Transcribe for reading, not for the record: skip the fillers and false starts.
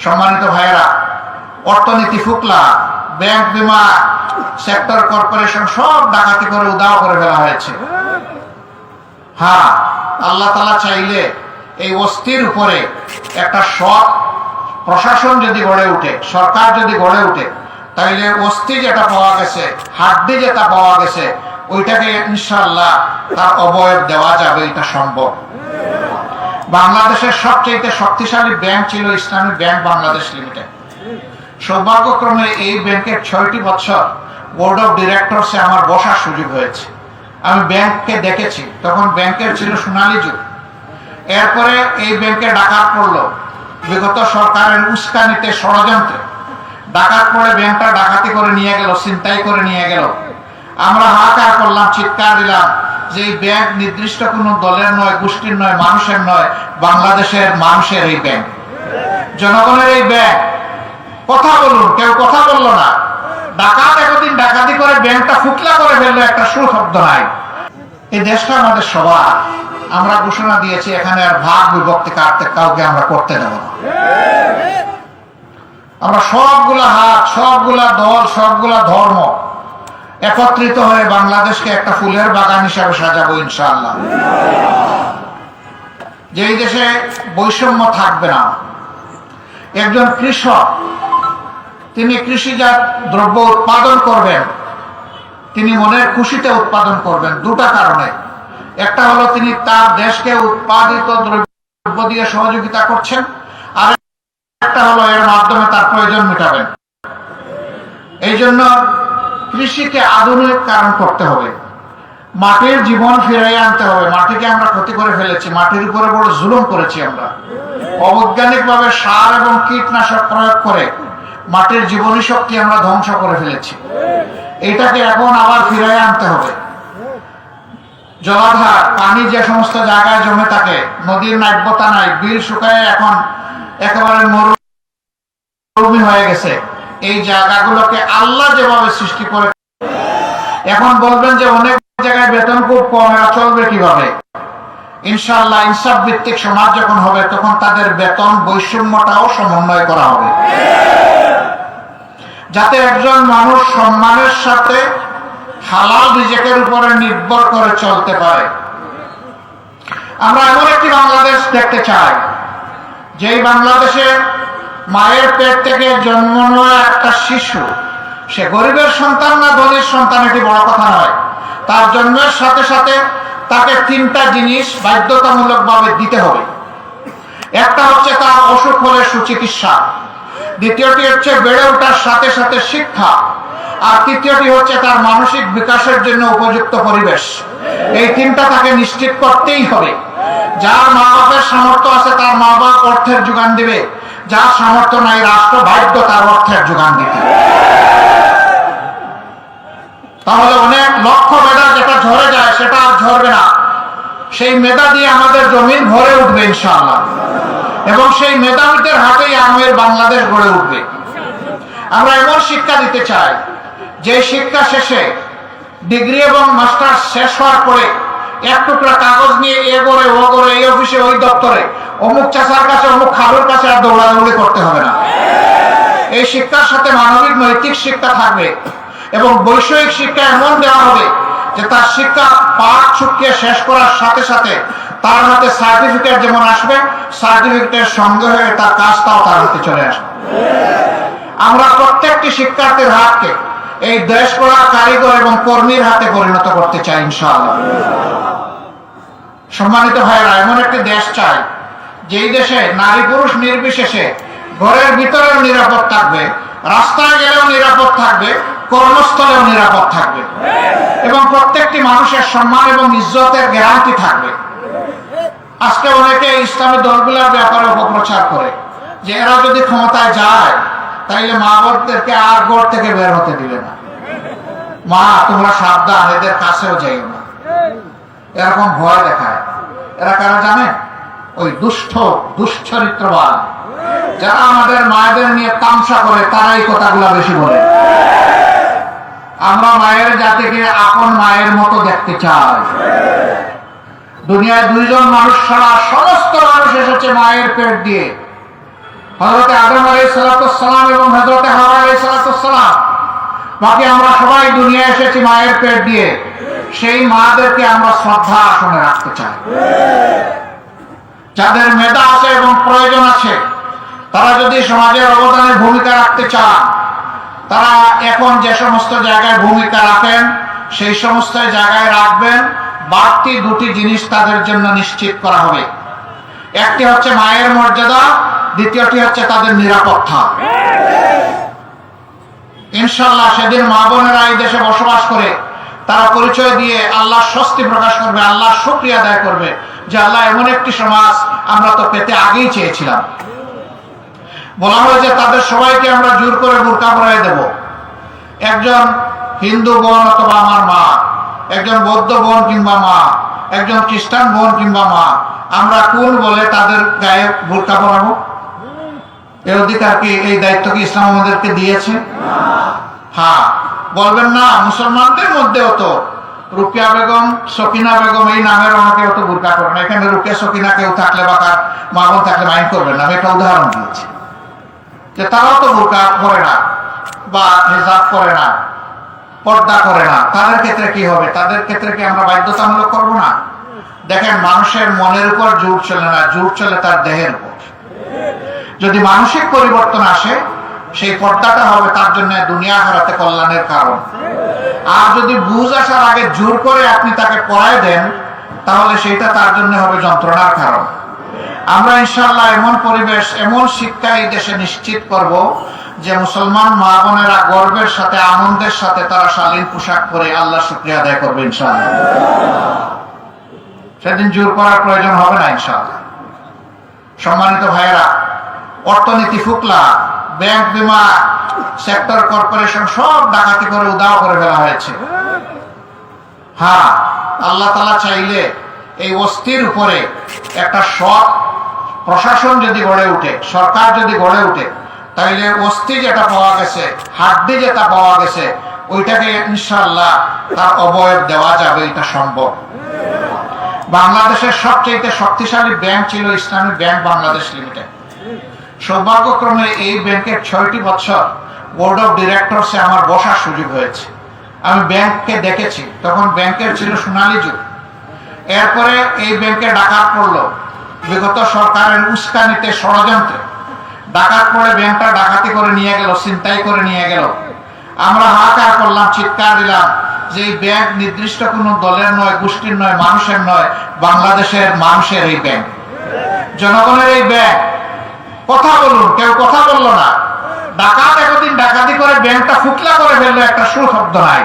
সম্মানিত ভাইয়েরা, অর্থনীতি ফুকলা, ব্যাংক, বিমা সেক্টর, কর্পোরেশন সব ডাকাতি করে উদাও করে ফেলা হয়েছে। হ্যাঁ, আল্লাহ তাআলা চাইলে এই অস্থির উপরে একটা সৎ প্রশাসন যদি গড়ে উঠে, সরকার যদি গড়ে উঠে, তাইলে অস্থি যেটা পাওয়া গেছে, হাড্ডি যেটা পাওয়া গেছে, ওইটাকে ইনশাআল্লাহ তার অবয়ব দেওয়া যাবে, এটা সম্ভব। বাংলাদেশের সবচেয়ে শক্তিশালী ব্যাংক ছিল ইসলামী ব্যাংক বাংলাদেশ লিমিটেড। সৌভাগ্যক্রমে এই ব্যাংকের 6টি বছর বোর্ড অফ ডিরেক্টরসে আমার বসার সুযোগ হয়েছে। আমি ব্যাংককে দেখেছি, তখন ব্যাংকের ছিল সোনালী যুগ। এরপরে এই ব্যাংকে ডাকাত পড়লো, বিগত সরকারের উস্কানিতে, ষড়যন্ত্রে ডাকাত পড়ে ব্যাংকটা ডাকাতি করে নিয়ে গেল, ছিনতাই করে নিয়ে গেল। আমরা হাহাকার করলাম, চিৎকার দিলাম যে এই ব্যাংক নির্দিষ্ট কোনো দলের নয়, গোষ্ঠীর নয়, মানুষের নয়, বাংলাদেশের মানুষের এই ব্যাংক, জনগণের এই ব্যাংক। কথা বলুন, কেউ কথা বললো না। ডাকাত একদিন ডাকাতি করে ব্যাংকটা ফুকলা করে ফেললো, একটা সুশব্দ নাই। এই দেশটা আমাদের সবার। আমরা ঘোষণা দিয়েছি এখানে আর ভাগ বিভক্তি কাউকে আমরা করতে দেব না। আমরা সবগুলা হাত, সবগুলা দল, সবগুলা ধর্ম একত্রিত হয়ে বাংলাদেশকে একটা ফুলের বাগান হিসাবে সাজাবো ইনশাআল্লাহ। যেই দেশে বৈষম্য থাকবে না। একজন কৃষক, তিনি কৃষিজাত দ্রব্য উৎপাদন করবেন, তিনি মনের খুশিতে উৎপাদন করবেন দুটা কারণে। একটা হলো তিনি তার দেশকে উৎপাদিত দ্রব্য দিয়ে সহযোগিতা করছেন, আর একটা হলো এর মাধ্যমে তার প্রয়োজন মেটাবেন। এই জন্য কৃষিকে আধুনিকীকরণ করতে হবে, মাটির জীবন ফিরিয়ে আনতে হবে। মাটিকে আমরা ক্ষতি করে ফেলেছি, মাটির উপরে বড় জুলুম করেছি আমরা। অবৈজ্ঞানিকভাবে সার এবং কীটনাশক প্রয়োগ করে মাটির জীবনী শক্তি আমরা ধ্বংস করে ফেলেছি। এটাকে এখন আবার ফিরিয়ে আনতে হবে। জলাধার, পানি যে সমস্ত জায়গায় জমে থাকে, নদীর নাব্যতা নাই, বিল শুকায় এখন একেবারে মরুভূমি হয়ে গেছে। এই জায়গাগুলোকে আল্লাহ যেভাবে সৃষ্টি করে, এখন বলবেন যে অনেক জায়গায় বেতন খুব কম, এরা চলবে কিভাবে? ইনশাআল্লাহ ইনসাফ ভিত্তিক সমাজ যখন হবে, তখন তাদের বেতন বৈষম্যটাও সমন্বয় করা হবে, যাতে একজন মানুষ সম্মানের সাথে হালাল রিজিকের উপরে নির্ভর করে চলতে পারে। আমরা এমন একটি বাংলাদেশ দেখতে চাই, যেই বাংলাদেশে মায়ের পেট থেকে জন্ম নেওয়া একটা শিশু, সে গরিবের সন্তান না ধনীর সন্তান, এটি বড় কথা নয়, তার জন্মের সাথে সাথে তাকে 3টা জিনিস বাধ্যতামূলকভাবে দিতে হবে। একটা হচ্ছে তার অসুখ হলে সুচিকিৎসা, দ্বিতীয়টি হচ্ছে বেড়ে ওঠার সাথে সাথে শিক্ষা, আর তৃতীয়টি হচ্ছে তার মানসিক বিকাশের জন্য উপযুক্ত পরিবেশ। এই 3টা তাকে নিশ্চিত করতেই হবে। যার মা বাপের সামর্থ্য আছে তার মা বাপ অর্থের যোগান দিবে, যার সামর্থ্য নাই রাষ্ট্র বাধ্য তার অর্থের যোগান দিতে। তাহলে অনেক লক্ষ মেধা যেটা ঝরে যায় সেটা আর ঝরবে না। সেই মেধা দিয়ে আমাদের জমিন ভরে উঠবে ইনশাআল্লাহ, এবং সেই মেধাবীদের হাতেই আমাদের বাংলাদেশ গড়ে উঠবে। আমরা এমন শিক্ষা দিতে চাই, যে শিক্ষা শেষে ডিগ্রি এবং মাস্টার্স শেষ হওয়ার পরে এক টুকরা কাগজ নিয়ে এ করে ও করে, এই অফিসে ওই দপ্তরে, অমুক চাচার কাছে অমুক খালুর কাছে আর দৌড়াদৌড়ি করতে হবে না। এই শিক্ষার সাথে মানবিক নৈতিক শিক্ষা থাকবে, এবং বৈষয়িক শিক্ষা এমন দেওয়া হবে যে তার শিক্ষা পাঠ চুকিয়ে শেষ করার সাথে সাথে তার হাতে সার্টিফিকেট যেমন আসবে, সার্টিফিকেটের সঙ্গে হয়ে তার কাজটাও তার হাতে চলে আসবে। আমরা প্রত্যেকটি শিক্ষার্থীর হাতকে এই দেশ গড়ার কারিগর এবং কর্মীর হাতে পরিণত করতে চাই ইনশাআল্লাহ। সম্মানিত ভাইরা, এমন একটি দেশ চাই যেই দেশে নারী পুরুষ নির্বিশেষে ঘরের ভিতরেও নিরাপদ থাকবে, রাস্তায় গেলেও নিরাপদ থাকবে, কর্মস্থলেও নিরাপদ থাকবে, এবং প্রত্যেকটি মানুষের সম্মান এবং ইজ্জতের গ্যারান্টি থাকবে। আজকে অনেকে ইসলামী দলগুলোর ব্যাপারে অপপ্রচার করে যে এরা যদি ক্ষমতায় যায় তাইলে মা বোনদেরকে আর ঘর থেকে বের হতে দিবে না, মা তোমরা সাবধান, এদের কাছেও যাইও না, এরকম ভয় দেখায়। এরা কারা জানে? ওই দুশ্চরিত্রবান যারা আমাদের মায়েদের নিয়ে তামসা করে, তারা এই কথাগুলা বেশি বলে। আমরা মায়ের জাতিকে আপন মায়ের মতো দেখতে চাই। দুনিয়ায় 2জন মানুষ ছাড়া সমস্ত মানুষ এসেছে মায়ের পেট দিয়ে, হযরত আদম আলাইহিস সালাম এবং হযরত হাওয়া আলাইহিস সালাম, বাকি আমরা সবাই দুনিয়ায় এসেছি মায়ের পেট দিয়ে, সেই মাদেরকে আমরা শ্রদ্ধা আসনে রাখতে চাই। যাদের মেধা আছে এবং প্রয়োজন আছে, তারা যদি সমাজের অবদানে ভূমিকা রাখতে চান, তারা এখন যে সমস্ত জায়গায় ভূমিকা রাখেন সেই সমস্ত জায়গায় রাখবেন। বাড়তি দুটি জিনিস তাদের জন্য নিশ্চিত করা হবে। একটি হচ্ছে মায়ের মর্যাদা, দ্বিতীয়টি হচ্ছে তাদের নিরাপত্তা। ইনশাআল্লাহ সেদিন মা বোনেরা এই দেশে বসবাস করে তারা পরিচয় দিয়ে আল্লাহর স্বস্তি প্রকাশ করবে, আল্লাহর শুকরিয়া আদায় করবে যে আল্লাহ এমন একটি সমাজ আমরা তো পেতে আগেই চেয়েছিলাম। বলা হয়েছে তাদের সবাইকে আমরা জোর করে বোরকা পরাই দেব। একজন হিন্দু বোন অথবা আমার মা, একজন বৌদ্ধ বোন কিংবা মা, একজন খ্রিস্টান বোন কিংবা মা, আমরা কোন বলে তাদের গায়ে বোরকা পরাবো? এই অধিকার কি, এই দায়িত্ব কি ইসলাম আমাদেরকে দিয়েছে? হ্যাঁ, বলবেন না মুসলমানদের মধ্যেও তো রুকিয়া বেগম, সকিনা বেগম এই নামের আমাকে অত বোরকা করে না। এখানে রুকিয়া সকিনা কেউ থাকলে বা কার মা বোন থাকলে মাইন্ড করবেন না, আমি একটা উদাহরণ দিয়েছি যে তারাও তো বোরকা করে না বা হিজাব করে না, পর্দা করে না। তাদের ক্ষেত্রে কি হবে? তাদের ক্ষেত্রে কি আমরা বাধ্যতামূলক করবো না? দেখেন, মানুষের মনের উপর জোর চলে না, জোর চলে তার দেহের উপর। যদি মানসিক পরিবর্তন আসে, সেই পর্দাটা হবে তার জন্য দুনিয়া আখিরাতে কল্যাণের কারণ। আর যদি বুঝ আসার আগে জোর করে আপনি তাকে পড়ায় দেন, তাহলে সেটা তার জন্য হবে যন্ত্রণার কারণ। আমরা ইনশাআল্লাহ এমন পরিবেশ, এমন শিক্ষা এই দেশে নিশ্চিত করব যে মুসলমান মা বোনেরা গর্বের সাথে, আনন্দের সাথে তারা শালীন পোশাক পরে আল্লাহর শুকরিয়া আদায় করবে ইনশাআল্লাহ। সেদিন জোর করার প্রয়োজন হবে না ইনশাআল্লাহ। সম্মানিত ভাইয়েরা, অর্থনীতি ফুকলা, ব্যাংক, বিমা, সেক্টর, কর্পোরেশন সব ডাকাতি করে উধাও করে ফেলা হয়েছে। হ্যাঁ, আল্লাহ তাআলা চাইলে এই অস্থির উপরে একটা সৎ প্রশাসন যদি গড়ে উঠে, সরকার যদি গড়ে উঠে, তাইলে অস্থি যেটা পাওয়া গেছে, হাড্ডি যেটা পাওয়া গেছে, ওইটাকে ইনশাআল্লাহ তার অবয়ব দেওয়া যাবে, এটা সম্ভব। বাংলাদেশের সবচেয়ে শক্তিশালী ব্যাংক ছিল ইসলামী ব্যাংক বাংলাদেশ লিমিটেড। সৌভাগ্যক্রমে এই ব্যাংকের 6টি বছর বোর্ড অফ ডিরেক্টরসে আমার বসার সুযোগ হয়েছে। আমি ব্যাংককে দেখেছি, তখন ব্যাংকের ছিল সোনালী যুগ। এরপরে এই ব্যাংকে ডাকাত পড়লো, বিগত সরকারের উস্কানিতে, ষড়যন্ত্রে ডাকাত পড়ে ব্যাংকটা ডাকাতি করে নিয়ে গেল, ছিনতাই করে নিয়ে গেল। আমরা হাহাকার করলাম, চিৎকার দিলাম যে এই ব্যাংক নির্দিষ্ট কোনো দলের নয়, গোষ্ঠীর নয়, মানুষের নয়, বাংলাদেশের মানুষের এই ব্যাংক, জনগণের এই ব্যাংক। কথা বলুন, কেউ কথা বললো না। ডাকাত একদিন ডাকাতি করে ব্যাংকটা ফুকলা করে ফেললো, একটা সুশব্দ নাই।